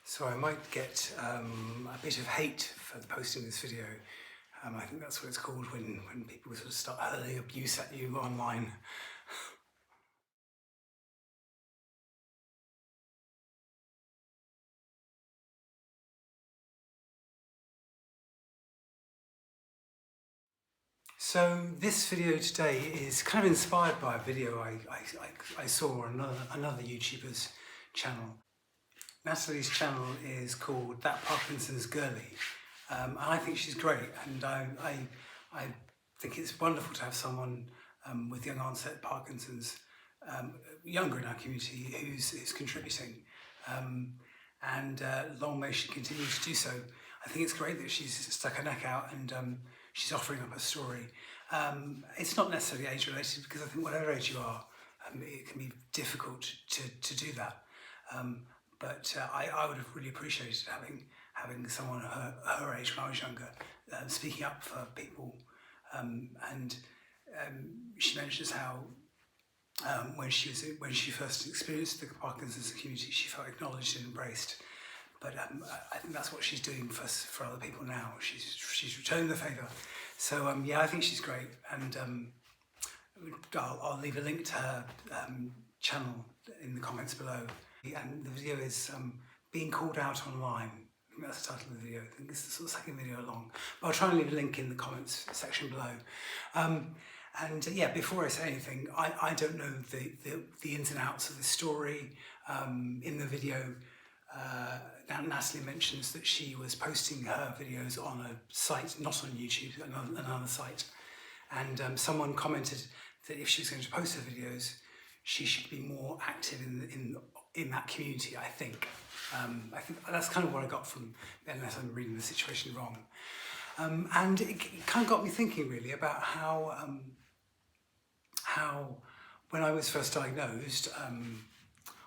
So I might get a bit of hate for posting this video. I think that's what it's called when people sort of start hurling abuse at you online. So this video today is kind of inspired by a video I saw on another YouTuber's channel. Natalie's channel is called That Parkinson's Girly, and I think she's great, and I think it's wonderful to have someone with young onset Parkinson's, younger in our community, who's contributing, and long may she continue to do so. I think it's great that she's stuck her neck out and she's offering up her story. It's not necessarily age related, because I think whatever age you are, it can be difficult to do that. But I would have really appreciated having someone her age when I was younger speaking up for people. And she mentions how when she first experienced the Parkinson's community, she felt acknowledged and embraced. But I think that's what she's doing for other people now. She's returning the favour. So yeah, I think she's great, and I'll leave a link to her channel in the comments below. And the video is being called out online. I think that's the title of the video. I think it's the sort of second video along. But I'll try and leave a link in the comments section below. And yeah, before I say anything, I don't know the ins and outs of the story. In the video, Natalie mentions that she was posting her videos on a site, not on YouTube, another site. And someone commented that if she was going to post her videos, she should be more active in that community, I think. I think that's kind of what I got from, unless I'm reading the situation wrong. And it kind of got me thinking really about how when I was first diagnosed,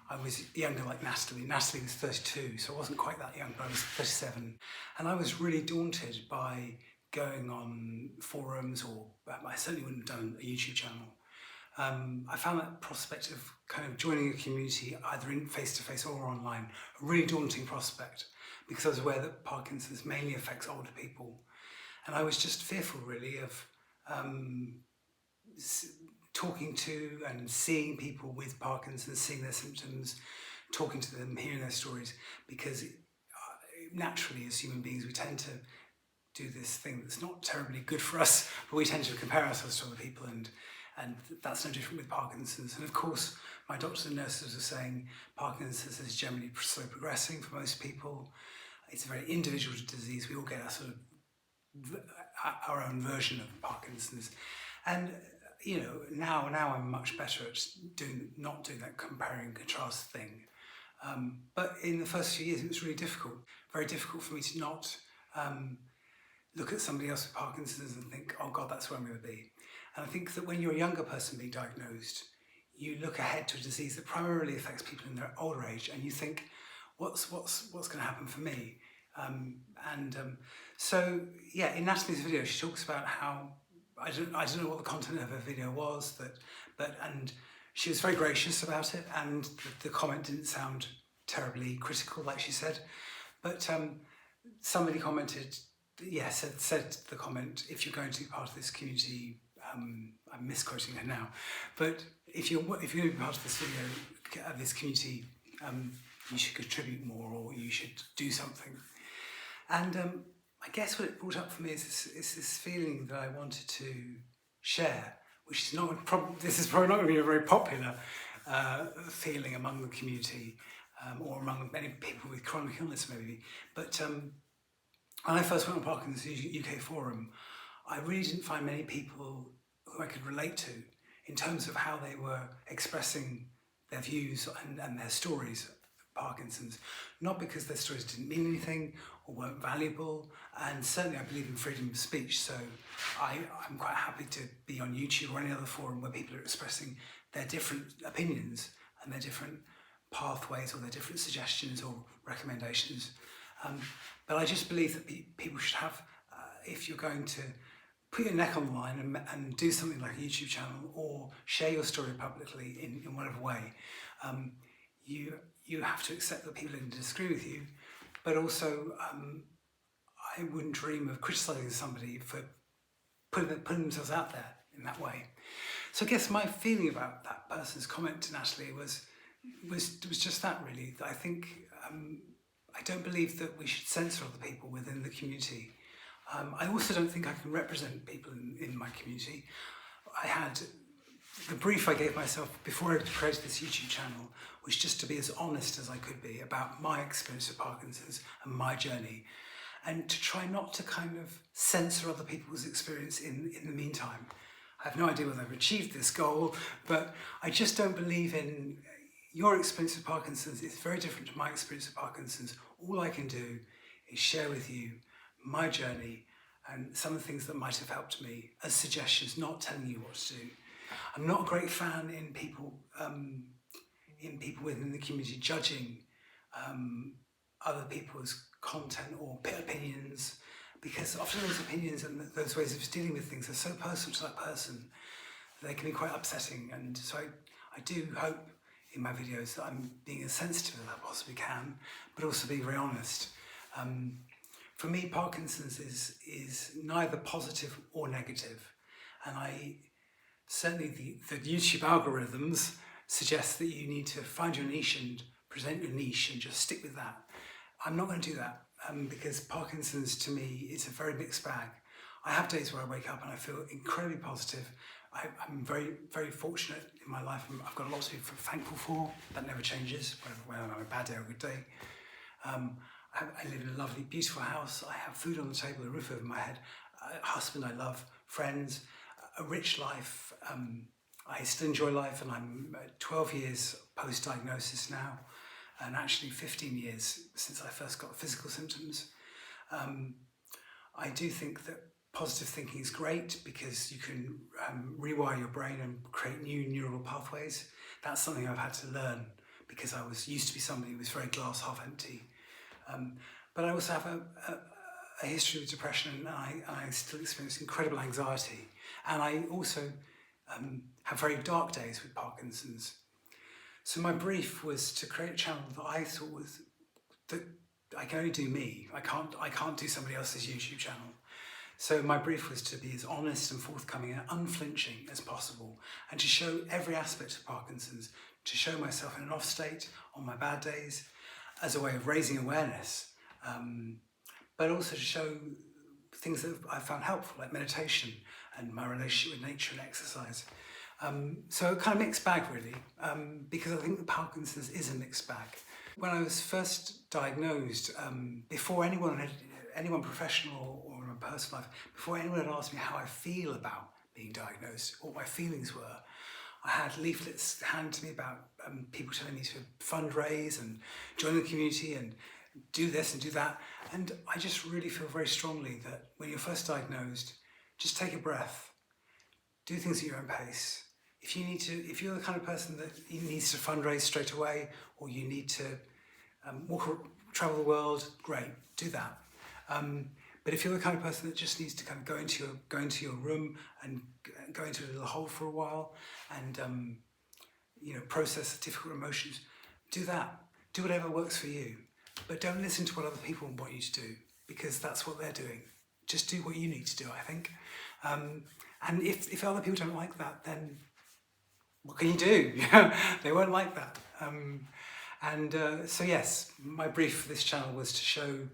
I was younger like Natalie. Natalie was 32, so I wasn't quite that young, but I was 37. And I was really daunted by going on forums, or I certainly wouldn't have done a YouTube channel. I found that prospect of kind of joining a community, either in face-to-face or online, a really daunting prospect, because I was aware that Parkinson's mainly affects older people. And I was just fearful really of talking to and seeing people with Parkinson's, seeing their symptoms, talking to them, hearing their stories, because naturally as human beings we tend to do this thing that's not terribly good for us, but we tend to compare ourselves to other people, and that's no different with Parkinson's. And of course, my doctors and nurses were saying Parkinson's is generally slow progressing for most people. It's a very individual disease. We all get our own version of Parkinson's. And you know, now I'm much better at not doing that compare and contrast thing. But in the first few years, it was really difficult, very difficult for me to not look at somebody else with Parkinson's and think, oh God, that's where I'm going to be. And I think that when you're a younger person being diagnosed, you look ahead to a disease that primarily affects people in their older age, and you think, what's going to happen for me? So yeah, in Natalie's video, she talks about how I don't know what the content of her video was, and she was very gracious about it, and the comment didn't sound terribly critical, like she said. But somebody commented, yeah, said the comment, if you're going to be part of this community, I'm misquoting her now, but if you're going to be part of this video, this community, you should contribute more, or you should do something. And I guess what it brought up for me is this feeling that I wanted to share, which is this is probably not going to be a very popular feeling among the community, or among many people with chronic illness maybe. But when I first went on Parkinson's UK forum, I really didn't find many people who I could relate to in terms of how they were expressing their views and their stories of Parkinson's. Not because their stories didn't mean anything or weren't valuable, and certainly I believe in freedom of speech, so I'm quite happy to be on YouTube or any other forum where people are expressing their different opinions and their different pathways or their different suggestions or recommendations. But I just believe that people should have, if you're going to put your neck on the line and do something like a YouTube channel or share your story publicly in whatever way, you you have to accept that people disagree with you, but also I wouldn't dream of criticising somebody for putting themselves out there in that way. So I guess my feeling about that person's comment to Natalie was just that, really. I think I don't believe that we should censor other people within the community. I also don't think I can represent people in my community. I had the brief I gave myself before I created this YouTube channel was just to be as honest as I could be about my experience of Parkinson's and my journey, and to try not to kind of censor other people's experience in the meantime. I have no idea whether I've achieved this goal, but I just don't believe in your experience of Parkinson's. It's very different to my experience of Parkinson's. All I can do is share with you my journey and some of the things that might have helped me as suggestions, not telling you what to do. I'm not a great fan in people within the community judging other people's content or opinions, because often those opinions and those ways of dealing with things are so personal to that person that they can be quite upsetting. And so I do hope in my videos that I'm being as sensitive as I possibly can, but also being very honest. For me, Parkinson's is neither positive or negative, and certainly the YouTube algorithms suggest that you need to find your niche and present your niche and just stick with that. I'm not going to do that because Parkinson's to me is a very mixed bag. I have days where I wake up and I feel incredibly positive. I'm very, very fortunate in my life. I've got lots to be thankful for. That never changes, whether I'm having a bad day or a good day. I live in a lovely, beautiful house. I have food on the table, a roof over my head, a husband I love, friends, a rich life. I still enjoy life, and I'm 12 years post-diagnosis now, and actually 15 years since I first got physical symptoms. I do think that positive thinking is great because you can rewire your brain and create new neural pathways. That's something I've had to learn because I used to be somebody who was very glass half empty. But I also have a history of depression, and I still experience incredible anxiety. And I also have very dark days with Parkinson's. So my brief was to create a channel that I thought was that I can only do me. I can't do somebody else's YouTube channel. So my brief was to be as honest and forthcoming and unflinching as possible, and to show every aspect of Parkinson's, to show myself in an off state on my bad days as a way of raising awareness, but also to show things that I found helpful, like meditation and my relationship with nature and exercise. So a kind of mixed bag, really, because I think that Parkinson's is a mixed bag. When I was first diagnosed, before anyone professional or in my personal life, before anyone had asked me how I feel about being diagnosed, what my feelings were, I had leaflets handed to me about people telling me to fundraise and join the community and do this and do that. And I just really feel very strongly that when you're first diagnosed, just take a breath, do things at your own pace. If you're the kind of person that needs to fundraise straight away, or you need to travel the world, great, do that. But if you're the kind of person that just needs to kind of go into your room and go into a little hole for a while and process difficult emotions, do that. Do whatever works for you. But don't listen to what other people want you to do, because that's what they're doing. Just do what you need to do, I think. And if other people don't like that, then what can you do? They won't like that. So yes, my brief for this channel was to show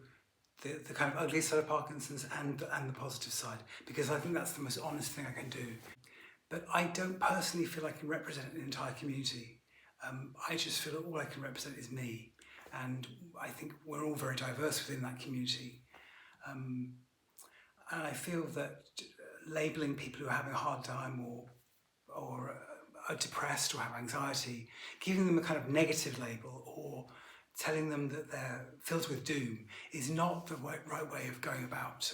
the kind of ugly side of Parkinson's and the positive side, because I think that's the most honest thing I can do. But I don't personally feel I can represent an entire community. I just feel that all I can represent is me. And I think we're all very diverse within that community. And I feel that labelling people who are having a hard time or are depressed or have anxiety, giving them a kind of negative label or telling them that they're filled with doom is not the right way of going about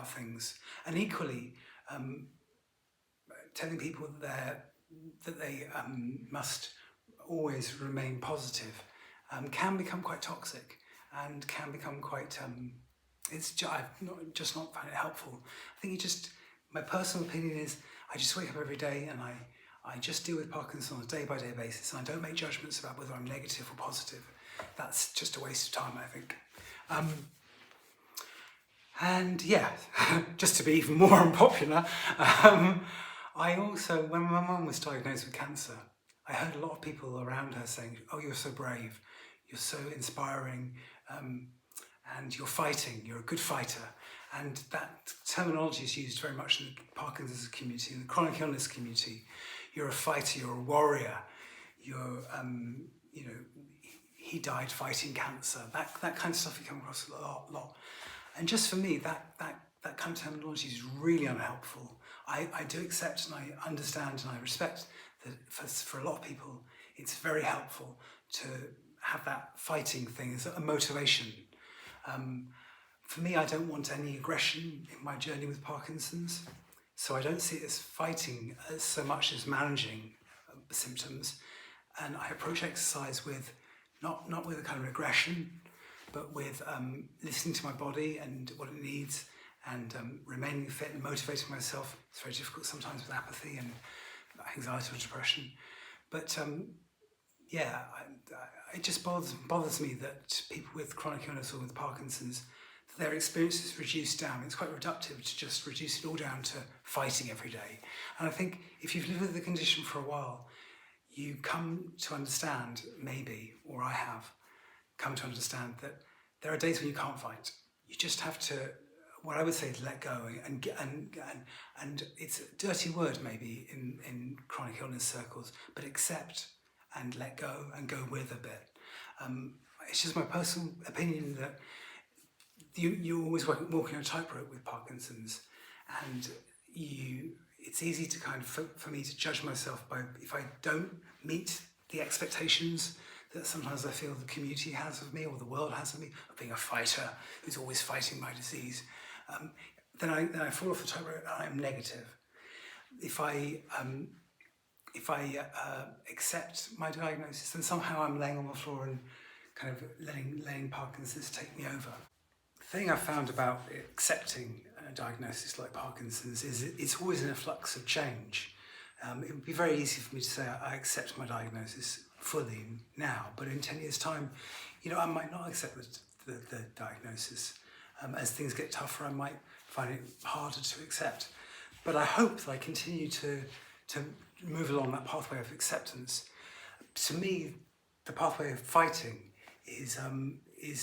things. And equally, telling people that they must always remain positive can become quite toxic and can become quite. I've just not found it helpful. I think my personal opinion is, I just wake up every day and I just deal with Parkinson on a day-by-day basis, and I don't make judgments about whether I'm negative or positive. That's just a waste of time, I think. And yeah, just to be even more unpopular, I also, when my mum was diagnosed with cancer, I heard a lot of people around her saying, "Oh, you're so brave, you're so inspiring, and you're fighting, you're a good fighter." And that terminology is used very much in the Parkinson's community, in the chronic illness community. You're a fighter, you're a warrior, you're, he died fighting cancer. That kind of stuff you come across a lot. And just for me, that kind of terminology is really unhelpful. I do accept and I understand and I respect that for a lot of people, it's very helpful to have that fighting thing as a motivation. For me, I don't want any aggression in my journey with Parkinson's, so I don't see it as fighting as so much as managing symptoms. And I approach exercise with not with a kind of aggression, but with listening to my body and what it needs, and remaining fit and motivating myself. It's very difficult sometimes with apathy and anxiety or depression. But it just bothers me that people with chronic illness or with Parkinson's, their experience is reduced down. It's quite reductive to just reduce it all down to fighting every day. And I think if you've lived with the condition for a while, you come to understand, maybe, or I have come to understand, that there are days when you can't fight. You just have to, what I would say is let go, and it's a dirty word maybe in chronic illness circles, but accept and let go and go with a bit. It's just my personal opinion that you're always walking on a tightrope with Parkinson's, and it's easy to kind of, for me to judge myself by, if I don't meet the expectations that sometimes I feel the community has of me or the world has of me, of being a fighter who's always fighting my disease, then I fall off the tightrope and I'm negative. If I accept my diagnosis, then somehow I'm laying on the floor and kind of letting Parkinson's take me over. The thing I've found about accepting a diagnosis like Parkinson's is it's always in a flux of change. It would be very easy for me to say I accept my diagnosis fully now, but in 10 years' time, I might not accept the diagnosis. As things get tougher, I might find it harder to accept. But I hope that I continue to move along that pathway of acceptance. To me, the pathway of fighting is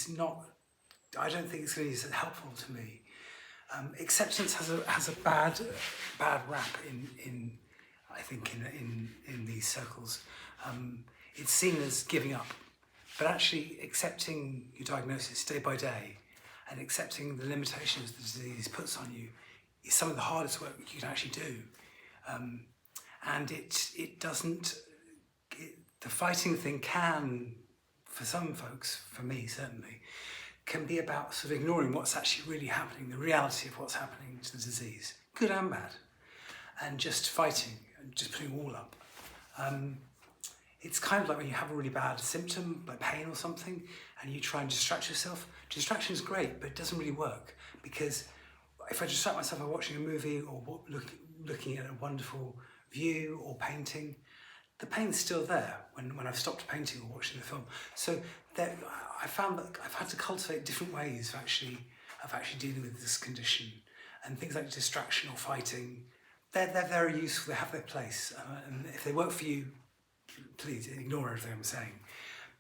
not. I don't think it's going to be as helpful to me. Acceptance has a bad rap in I think in these circles. It's seen as giving up, but actually accepting your diagnosis day by day and accepting the limitations the disease puts on you is some of the hardest work you can actually do. And it doesn't. The fighting thing can, for some folks, for me certainly, can be about sort of ignoring what's actually really happening, the reality of what's happening to the disease, good and bad, and just fighting and just putting all up. It's kind of like when you have a really bad symptom, like pain or something, and you try and distract yourself. Distraction is great, but it doesn't really work, because if I distract myself by watching a movie or looking at a wonderful view or painting, the pain's still there when I've stopped painting or watching the film. So I found that I've had to cultivate different ways of actually dealing with this condition, and things like distraction or fighting, they're very useful. They have their place, and if they work for you, please ignore everything I'm saying.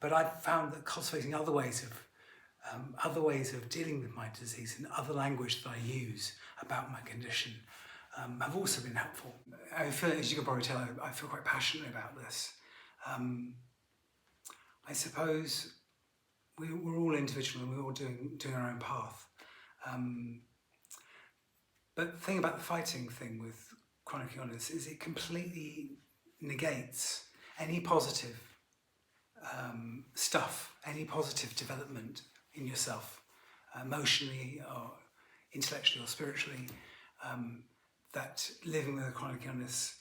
But I've found that cultivating other ways of dealing with my disease and other language that I use about my condition have also been helpful. I feel, as you can probably tell, I feel quite passionate about this. I suppose we're all individual and we're all doing our own path. But the thing about the fighting thing with chronic illness is it completely negates any positive stuff, any positive development in yourself, emotionally or intellectually or spiritually, that living with a chronic illness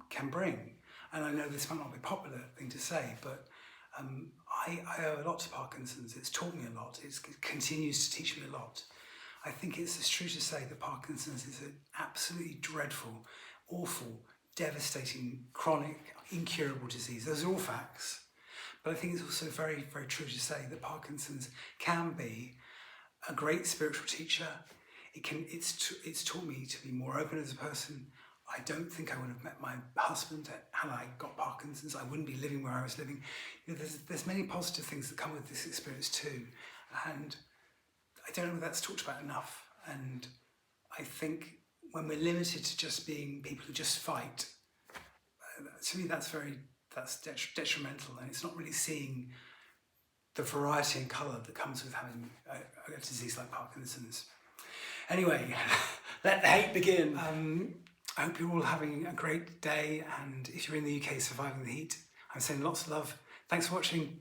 can bring. And I know this might not be a popular thing to say, but I owe a lot to Parkinson's. It's taught me a lot. It continues to teach me a lot. I think it's true to say that Parkinson's is an absolutely dreadful, awful devastating, chronic, incurable disease. Those are all facts. But I think it's also very, very true to say that Parkinson's can be a great spiritual teacher. It's taught me to be more open as a person. I don't think I would have met my husband had I got Parkinson's. I wouldn't be living where I was living. You know, there's many positive things that come with this experience too. And I don't know if that's talked about enough. And I think when we're limited to just being people who just fight, to me that's detrimental, and it's not really seeing the variety and colour that comes with having a disease like Parkinson's. Anyway, let the hate begin. I hope you're all having a great day, and if you're in the UK surviving the heat, I'm sending lots of love. Thanks for watching.